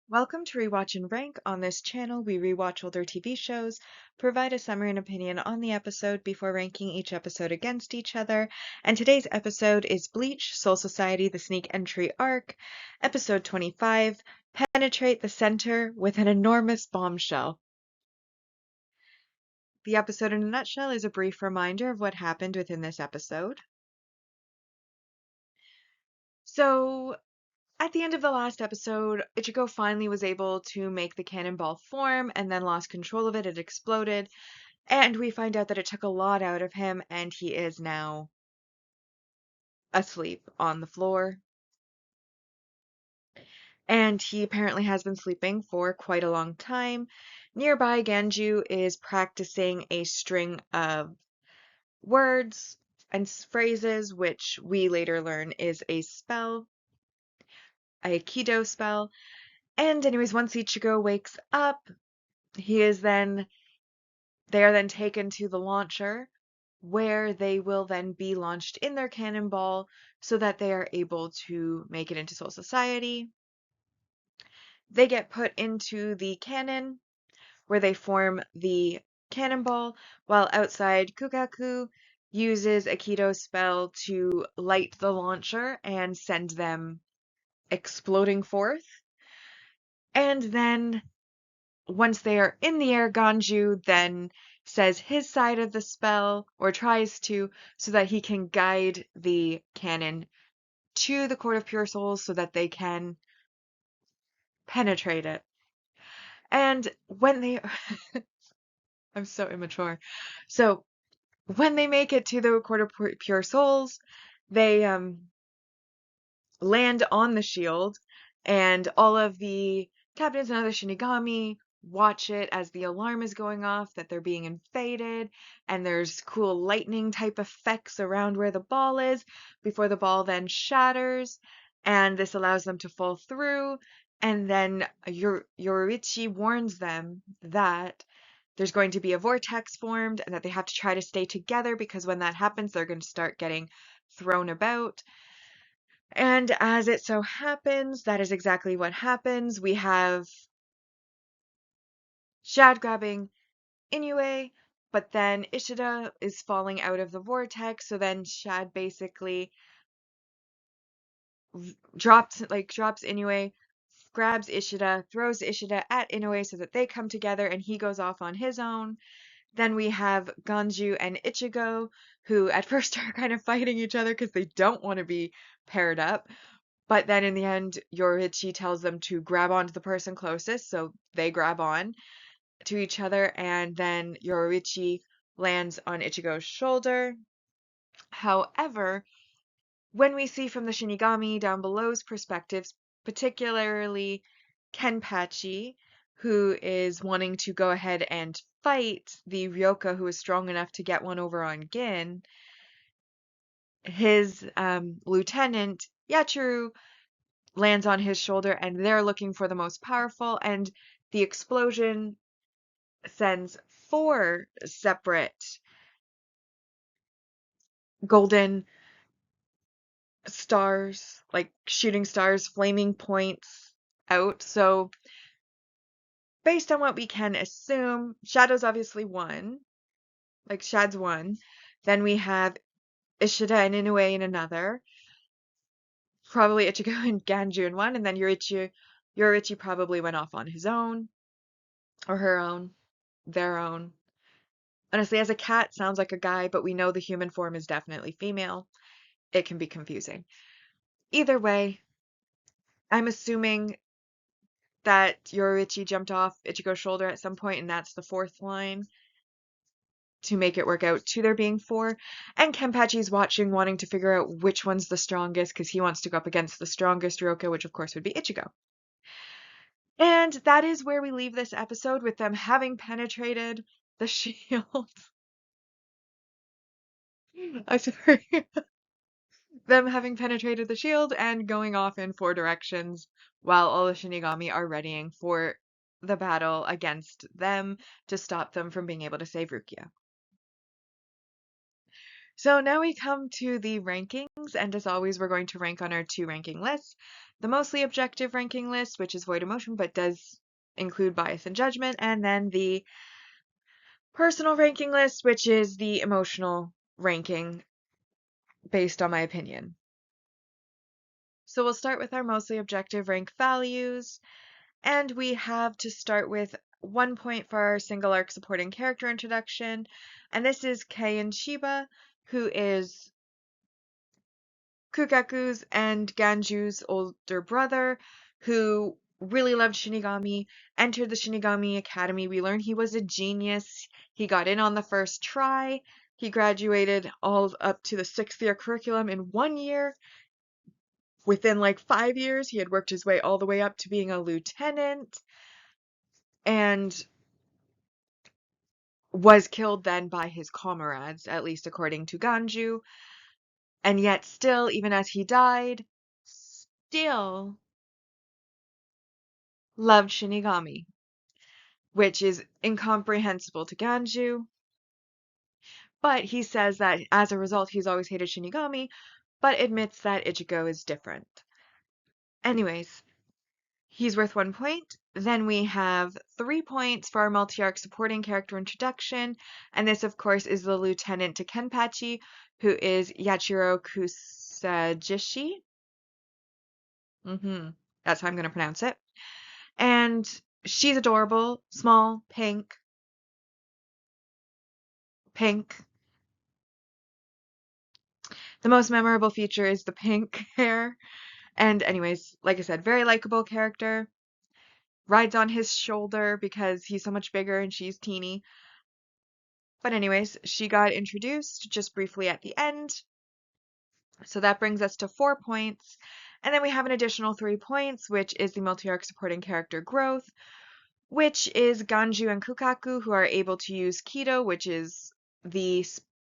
Welcome to Rewatch and Rank. On this channel, we rewatch older TV shows, provide a summary and opinion on the episode before ranking each episode against each other. And today's episode is Bleach, Soul Society, the Sneak Entry Arc, episode 25, Penetrate the Center with an Enormous Bombshell. The episode in a nutshell is a brief reminder of what happened within this episode. So, at the end of the last episode, Ichigo finally was able to make the cannonball form and then lost control of it. It exploded. And we find out that it took a lot out of him and he is now asleep on the floor. And he apparently has been sleeping for quite a long time. Nearby, Ganju is practicing a string of words and phrases, which we later learn is a spell, a Kido spell. And anyways, once Ichigo wakes up, they are then taken to the launcher where they will then be launched in their cannonball so that they are able to make it into Soul Society. They get put into the cannon where they form the cannonball, while outside Kukaku uses a Kido spell to light the launcher and send them exploding forth. And then once they are in the air, Ganju then says his side of the spell, or tries to, so that he can guide the cannon to the Court of Pure Souls so that they can penetrate it. And when they, I'm so immature. So when they make it to the Court of Pure Souls, they land on the shield, and all of the captains and other Shinigami watch it as the alarm is going off that they're being invaded, and there's cool lightning type effects around where the ball is before the ball then shatters, and this allows them to fall through. And then Yoruichi warns them that there's going to be a vortex formed and that they have to try to stay together because when that happens, they're going to start getting thrown about. And as it so happens, that is exactly what happens. We have Shad grabbing Inoue, but then Ishida is falling out of the vortex, so then Shad basically drops Inoue, grabs Ishida, throws Ishida at Inoue so that they come together and he goes off on his own. Then we have Ganju and Ichigo, who at first are kind of fighting each other because they don't want to be paired up. But then in the end, Yoruichi tells them to grab onto the person closest, so they grab on to each other, and then Yoruichi lands on Ichigo's shoulder. However, when we see from the Shinigami down below's perspectives, particularly Kenpachi, who is wanting to go ahead and fight the Ryoka who is strong enough to get one over on Gin, his lieutenant, Yachiru, lands on his shoulder and they're looking for the most powerful, and the explosion sends 4 separate golden stars, like shooting stars, flaming points out. So based on what we can assume, Shadow's obviously one. Like Shad's one. Then we have Ishida and Inoue in another. Probably Ichigo and Ganju in one, and then Yoruichi probably went off on his own. Or her own. Their own. Honestly, as a cat, sounds like a guy, but we know the human form is definitely female. It can be confusing. Either way, I'm assuming that Yoruichi jumped off Ichigo's shoulder at some point, and that's the 4th line to make it work out to there being 4. And Kenpachi's watching, wanting to figure out which one's the strongest, because he wants to go up against the strongest Ryoka, which of course would be Ichigo. And that is where we leave this episode, with them having penetrated the shield. I'm sorry. Them having penetrated the shield and going off in 4 directions while all the Shinigami are readying for the battle against them to stop them from being able to save Rukia. So now we come to the rankings, and as always, we're going to rank on our two ranking lists. The mostly objective ranking list, which is void of emotion but does include bias and judgment, and then the personal ranking list, which is the emotional ranking based on my opinion. So we'll start with our mostly objective rank values, and we have to start with 1 point for our single arc supporting character introduction, and this is Kei and Shiba, who is Kukaku's and Ganju's older brother, who really loved Shinigami, entered the Shinigami Academy. We learn he was a genius. He got in on the first try. He graduated all up to the 6th year curriculum in 1 year. Within like 5 years, he had worked his way all the way up to being a lieutenant and was killed then by his comrades, at least according to Ganju. And yet still, even as he died, still loved Shinigami, which is incomprehensible to Ganju. But he says that as a result, he's always hated Shinigami, but admits that Ichigo is different. Anyways, he's worth 1 point. Then we have 3 points for our multi-arc supporting character introduction, and this, of course, is the lieutenant to Kenpachi, who is Yachiro Kusajishi. That's how I'm going to pronounce it. And she's adorable, small, pink. The most memorable feature is the pink hair. And anyways, like I said, very likable character. Rides on his shoulder because he's so much bigger and she's teeny. But anyways, she got introduced just briefly at the end. So that brings us to 4 points. And then we have an additional 3 points, which is the multi-arc supporting character growth, which is Ganju and Kukaku, who are able to use Kido, which is the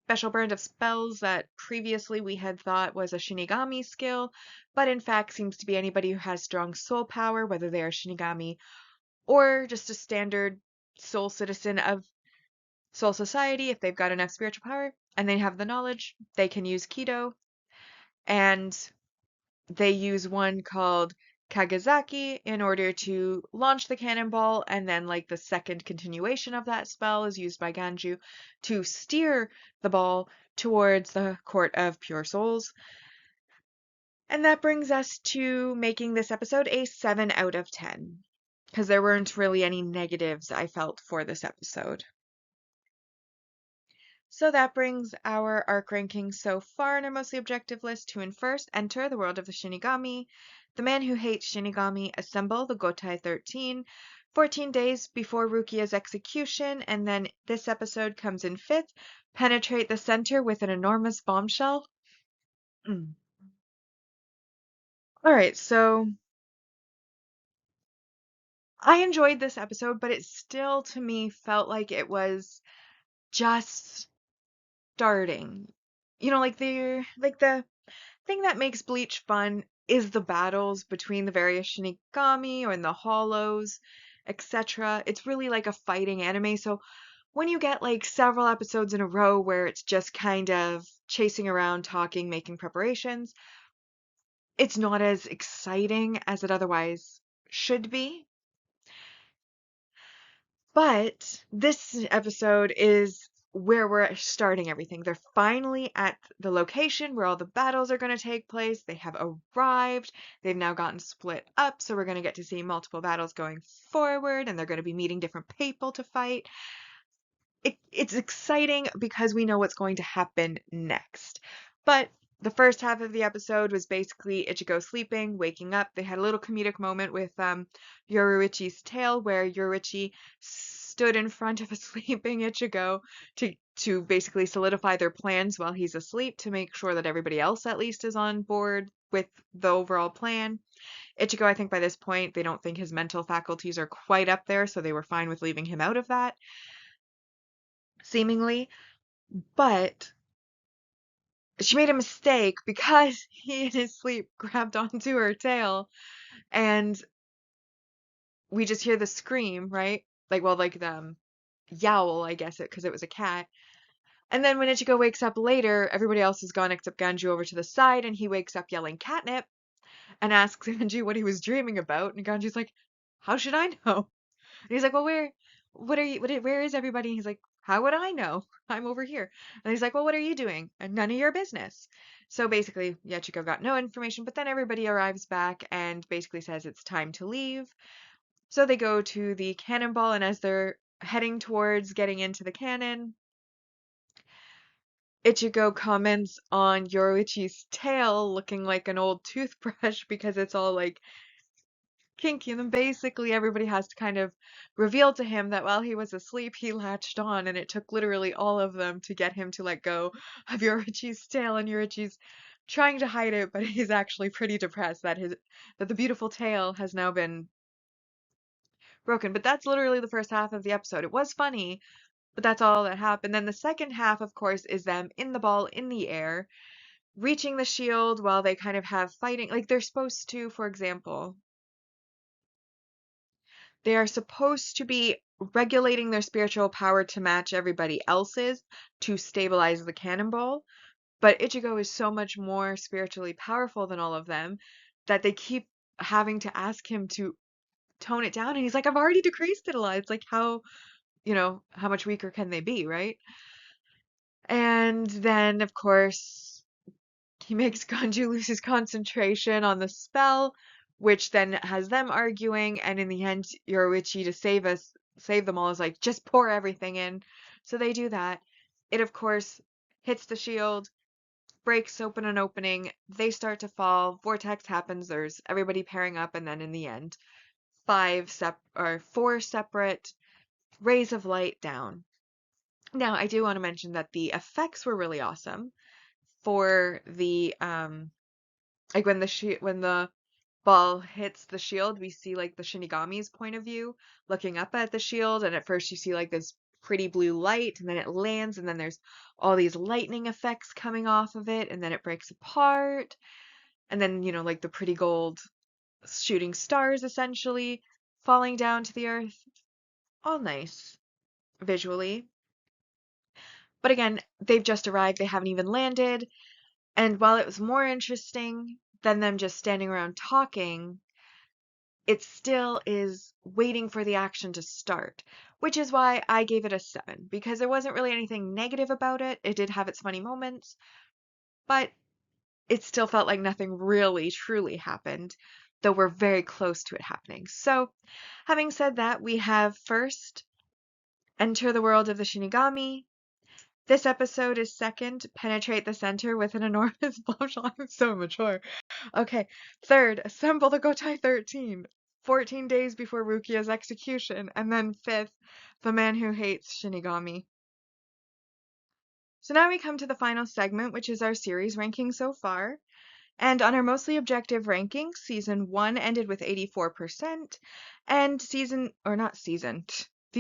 special brand of spells that previously we had thought was a Shinigami skill, but in fact seems to be anybody who has strong soul power, whether they are Shinigami or just a standard soul citizen of Soul Society. If they've got enough spiritual power and they have the knowledge, they can use Kido. And they use one called Kagazaki in order to launch the cannonball, and then like the second continuation of that spell is used by Ganju to steer the ball towards the Court of Pure Souls. And that brings us to making this episode a 7 out of 10, because there weren't really any negatives I felt for this episode. So that brings our arc ranking so far in our mostly objective list to: in first, enter the world of the Shinigami. The man who hates Shinigami, assemble the Gotai 13, 14 days before Rukia's execution, and then this episode comes in fifth, penetrate the center with an enormous bombshell. Alright, so I enjoyed this episode, but it still to me felt like it was just starting. You know, like the thing that makes Bleach fun is the battles between the various Shinigami or in the hollows, etc. It's really like a fighting anime. So when you get like several episodes in a row where it's just kind of chasing around, talking, making preparations, it's not as exciting as it otherwise should be. But this episode is where we're starting everything. They're finally at the location where all the battles are going to take place. They have arrived. They've now gotten split up, so we're going to get to see multiple battles going forward, and they're going to be meeting different people to fight. It's exciting because we know what's going to happen next. But the first half of the episode was basically Ichigo sleeping, waking up. They had a little comedic moment with Yoruichi's tale, where Yoruichi stood in front of a sleeping Ichigo to basically solidify their plans while he's asleep, to make sure that everybody else at least is on board with the overall plan. Ichigo, I think by this point, they don't think his mental faculties are quite up there, so they were fine with leaving him out of that, seemingly. But she made a mistake because he in his sleep grabbed onto her tail, and we just hear the scream, right? Like, well, like the yowl, I guess it, because it was a cat. And then when Ichigo wakes up later, everybody else is gone except Ganju over to the side, and he wakes up yelling catnip and asks Ganju what he was dreaming about. And Ganju's like, "How should I know?" And he's like, "Well, where is everybody?" And he's like, "How would I know? I'm over here." And he's like, "Well, what are you doing?" And none of your business. So basically, Ichigo got no information, but then everybody arrives back and basically says it's time to leave. So they go to the cannonball, and as they're heading towards getting into the cannon, Ichigo comments on Yoruichi's tail looking like an old toothbrush because it's all like kinky. And then basically everybody has to kind of reveal to him that while he was asleep, he latched on, and it took literally all of them to get him to let go of Yoruichi's tail. And Yoruichi's trying to hide it, but he's actually pretty depressed that the beautiful tail has now been broken. But that's literally the first half of the episode. It was funny, but that's all that happened. Then the second half, of course, is them in the ball in the air, reaching the shield while they kind of have fighting. Like they're supposed to, for example, they are supposed to be regulating their spiritual power to match everybody else's to stabilize the cannonball. But Ichigo is so much more spiritually powerful than all of them that they keep having to ask him to tone it down. And he's like, I've already decreased it a lot. It's like, how much weaker can they be, right? And then, of course, he makes Ganju lose his concentration on the spell, which then has them arguing, and in the end, Yoruichi, to save them all, is like, just pour everything in. So they do that. It, of course, hits the shield, breaks open an opening, they start to fall, vortex happens, there's everybody pairing up, and then in the end, four separate rays of light down. Now, I do want to mention that the effects were really awesome for the like when the ball hits the shield, we see like the Shinigami's point of view looking up at the shield, and at first you see like this pretty blue light, and then it lands, and then there's all these lightning effects coming off of it, and then it breaks apart, and then like the pretty gold shooting stars essentially falling down to the earth. All nice visually. But again, they've just arrived, they haven't even landed. And while it was more interesting than them just standing around talking, it still is waiting for the action to start, which is why I gave it a 7, because there wasn't really anything negative about it. It did have its funny moments, but it still felt like nothing really truly happened, though we're very close to it happening. So, having said that, we have first enter the world of the Shinigami. This episode is second, penetrate the center with an enormous bombshell. I'm so mature. Okay. Third, assemble the Gotai 13. 14 days before Rukia's execution. And then fifth, the man who hates Shinigami. So now we come to the final segment, which is our series ranking so far. And on our mostly objective ranking, season 1 ended with 84%, and the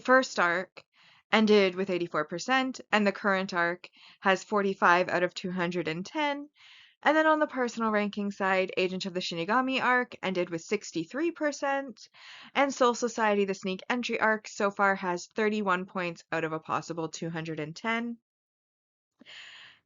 first arc ended with 84%, and the current arc has 45 out of 210. And then on the personal ranking side, Agent of the Shinigami arc ended with 63%, and Soul Society the Sneak Entry arc so far has 31 points out of a possible 210.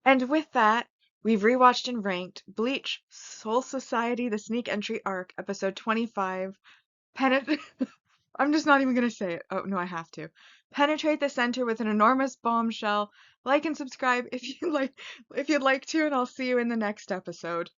And with that, we've rewatched and ranked Bleach, Soul Society, the Sneak Entry Arc, episode 25. I'm just not even gonna say it. Oh, no, I have to. Penetrate the center with an enormous bombshell. Like and subscribe if you'd like to, and I'll see you in the next episode.